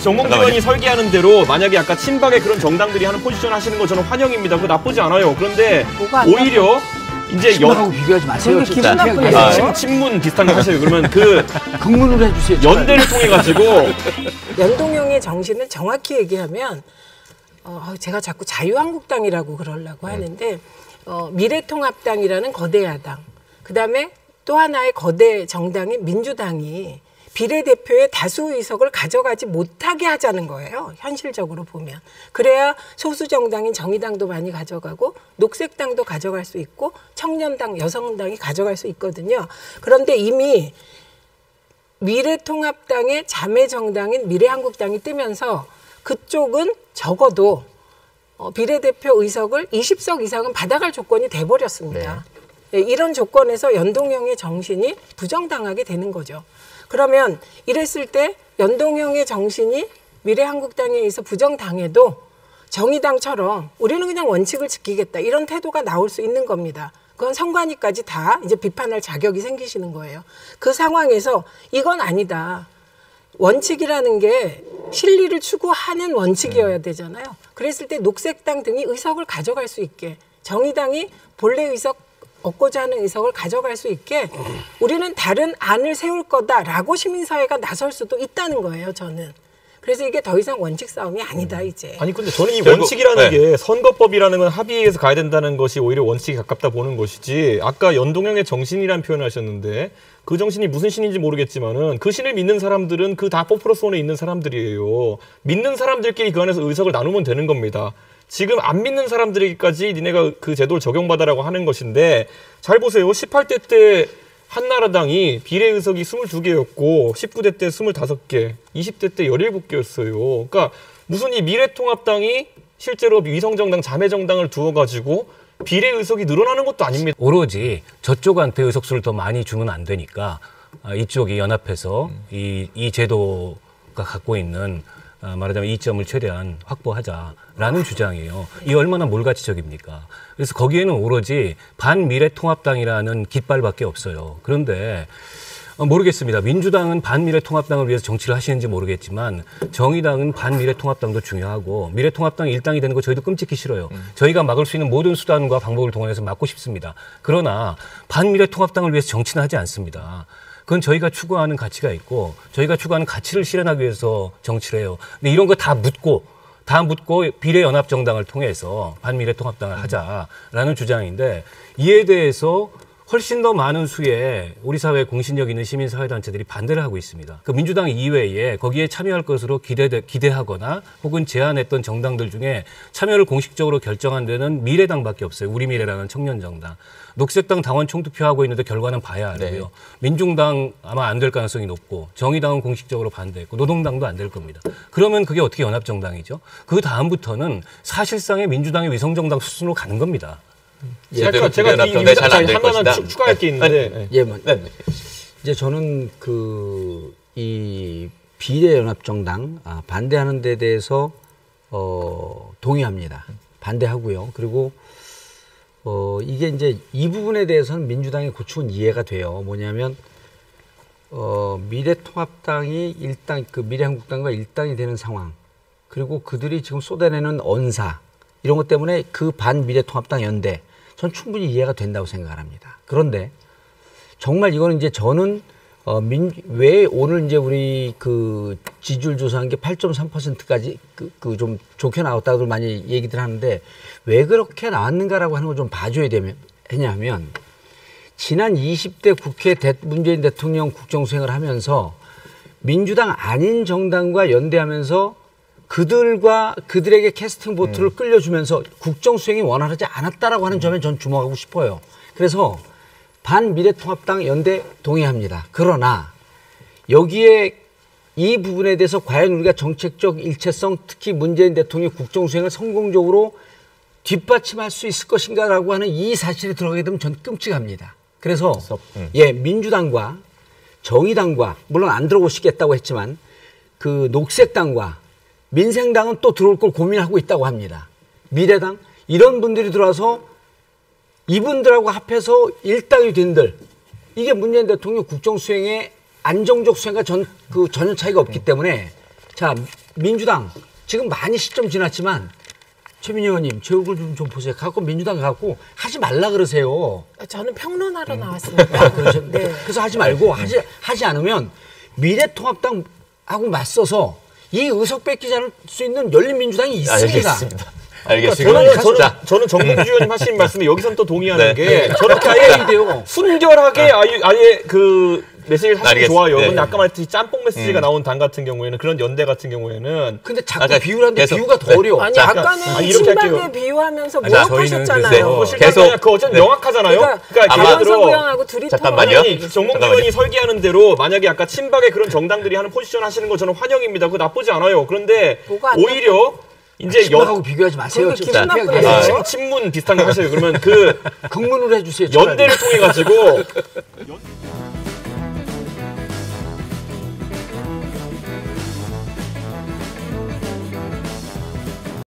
정몽주의원이 설계하는 대로 만약에 아까 친박의 그런 정당들이 하는 포지션 하시는 거 저는 환영입니다. 그거 나쁘지 않아요. 그런데 오히려 이제 친박하고 비교하지 마세요. 기분 나쁘네요. 친문 비슷한 거 하세요. 그러면 그 극문으로 해주세요. 연대를 통해 가지고 연동형의 정신을 정확히 얘기하면 제가 자꾸 자유한국당이라고 그러려고 하는데 미래통합당이라는 거대 야당, 그다음에 또 하나의 거대 정당인 민주당이 비례대표의 다수 의석을 가져가지 못하게 하자는 거예요. 현실적으로 보면. 그래야 소수 정당인 정의당도 많이 가져가고 녹색당도 가져갈 수 있고 청년당, 여성당이 가져갈 수 있거든요. 그런데 이미 미래통합당의 자매 정당인 미래한국당이 뜨면서 그쪽은 적어도 비례대표 의석을 20석 이상은 받아갈 조건이 돼버렸습니다. 네, 이런 조건에서 연동형의 정신이 부정당하게 되는 거죠. 그러면 이랬을 때 연동형의 정신이 미래한국당에 의해서 부정당해도 정의당처럼 우리는 그냥 원칙을 지키겠다 이런 태도가 나올 수 있는 겁니다. 그건 선관위까지 다 이제 비판할 자격이 생기시는 거예요. 그 상황에서 이건 아니다. 원칙이라는 게 실리를 추구하는 원칙이어야 되잖아요. 그랬을 때 녹색당 등이 의석을 가져갈 수 있게, 정의당이 본래 의석 얻고자 하는 의석을 가져갈 수 있게 우리는 다른 안을 세울 거다라고 시민사회가 나설 수도 있다는 거예요, 저는. 그래서 이게 더 이상 원칙 싸움이 아니다, 이제. 아니, 근데 저는 이 원칙이라는 게 선거법이라는 건 합의해서 가야 된다는 것이 오히려 원칙에 가깝다 보는 것이지, 아까 연동형의 정신이라는 표현을 하셨는데 그 정신이 무슨 신인지 모르겠지만은 그 신을 믿는 사람들은 그 다 포프로스원에 있는 사람들이에요. 믿는 사람들끼리 그 안에서 의석을 나누면 되는 겁니다. 지금 안 믿는 사람들에게까지 니네가 그 제도를 적용받아라고 하는 것인데, 잘 보세요. 18대 때 한나라당이 비례의석이 22개였고 19대 때 25개, 20대 때 17개였어요. 그러니까 무슨 이 미래통합당이 실제로 위성정당, 자매정당을 두어가지고 비례의석이 늘어나는 것도 아닙니다. 오로지 저쪽한테 의석수를 더 많이 주면 안 되니까 이쪽이 연합해서 이 제도가 갖고 있는 말하자면 이점을 최대한 확보하자라는 주장이에요. 이게 얼마나 몰가치적입니까? 그래서 거기에는 오로지 반미래통합당이라는 깃발밖에 없어요. 그런데 모르겠습니다. 민주당은 반미래통합당을 위해서 정치를 하시는지 모르겠지만 정의당은 반미래통합당도 중요하고 미래통합당이 일당이 되는 거 저희도 끔찍히 싫어요. 저희가 막을 수 있는 모든 수단과 방법을 동원해서 막고 싶습니다. 그러나 반미래통합당을 위해서 정치는 하지 않습니다. 그건 저희가 추구하는 가치가 있고 저희가 추구하는 가치를 실현하기 위해서 정치를 해요. 근데 이런 거 다 묻고 비례연합정당을 통해서 반미래통합당을 하자라는 주장인데, 이에 대해서 훨씬 더 많은 수의 우리 사회에 공신력 있는 시민사회단체들이 반대를 하고 있습니다. 그 민주당 이외에 거기에 참여할 것으로 기대하거나 혹은 제안했던 정당들 중에 참여를 공식적으로 결정한 데는 미래당밖에 없어요. 우리미래라는 청년정당. 녹색당 당원 총투표하고 있는데 결과는 봐야 알고요. 네. 민중당 아마 안 될 가능성이 높고 정의당은 공식적으로 반대했고 노동당도 안 될 겁니다. 그러면 그게 어떻게 연합정당이죠? 그 다음부터는 사실상의 민주당의 위성정당 수준으로 가는 겁니다. 제가 하나만 추가할 게 있는데, 이제 저는 이 비례연합정당 반대하는 데 대해서 동의합니다. 반대하고요. 그리고 이게 이제 이 부분에 대해서는 민주당의 고충은 이해가 돼요. 뭐냐면 미래통합당이 미래한국당과 일당이 되는 상황, 그리고 그들이 지금 쏟아내는 언사 이런 것 때문에 그 반미래통합당 연대, 전 충분히 이해가 된다고 생각을 합니다. 그런데 정말 이거는 이제 저는 왜 오늘 이제 우리 지지율 조사한 게 8.3%까지 좀 좋게 나왔다고 많이 얘기들 하는데, 왜 그렇게 나왔는가라고 하는 걸 좀 봐줘야 되냐면, 지난 20대 국회 문재인 대통령 국정수행을 하면서 민주당 아닌 정당과 연대하면서 그들에게 캐스팅 보트를 끌려주면서 국정수행이 원활하지 않았다라고 하는 점에 전 주목하고 싶어요. 그래서 반미래통합당 연대 동의합니다. 그러나 여기에 이 부분에 대해서 과연 우리가 정책적 일체성, 특히 문재인 대통령의 국정수행을 성공적으로 뒷받침할 수 있을 것인가라고 하는 이 사실에 들어가게 되면 전 끔찍합니다. 그래서 민주당과 정의당과, 물론 안 들어오시겠다고 했지만 그 녹색당과 민생당은 또 들어올 걸 고민하고 있다고 합니다. 미래당 이런 분들이 들어와서 이분들하고 합해서 일당이 된들, 이게 문재인 대통령 국정수행의 안정적 수행과 전혀 차이가 없기 때문에, 자, 민주당 지금 많이 시점 지났지만 최민희 의원님 제 얼굴 좀 보세요. 갖고 민주당 갖고 하지 말라 그러세요. 저는 평론하러 나왔습니다. 네. 그래서 하지 말고 하지 않으면 미래통합당하고 맞서서 이 의석 뺏기지 않을 수 있는 열린민주당이 있습니다. 알겠습니다. 저는 정봉주 의원님 하신 말씀에 여기선 또 동의하는 네. 게 저렇게 아예 순결하게 아예 그 메시지를 하시는 게 좋아요. 네. 근데 아까 말했듯이 짬뽕 메시지가 나온 당 같은 경우에는 그런 연대 같은 경우에는 근데 자꾸 비유하는데 비유가 더 어려워. 아니 자, 아까는 이렇게 친박에 할게요. 비유하면서 자, 모욕하셨잖아요. 뭐 계속- 실제로 그 어쨌든 명확하잖아요. 그러니까 예를 박원석 들어 의원하고 둘이 잠깐만요. 아니, 정몽주 의원이 설계하는 대로 만약에 아까 친박의 그런 정당들이 하는 포지션 하시는 거 저는 환영입니다. 그거 나쁘지 않아요. 그런데 뭐가 안 오히려 이제 친박하고 비교하지 마세요. 그게 진짜. 기분 피하게 나쁘네요. 되세요. 친문 비슷한 거 하세요. 그러면 그 극문으로 해주세요. 연대를 통해 가지고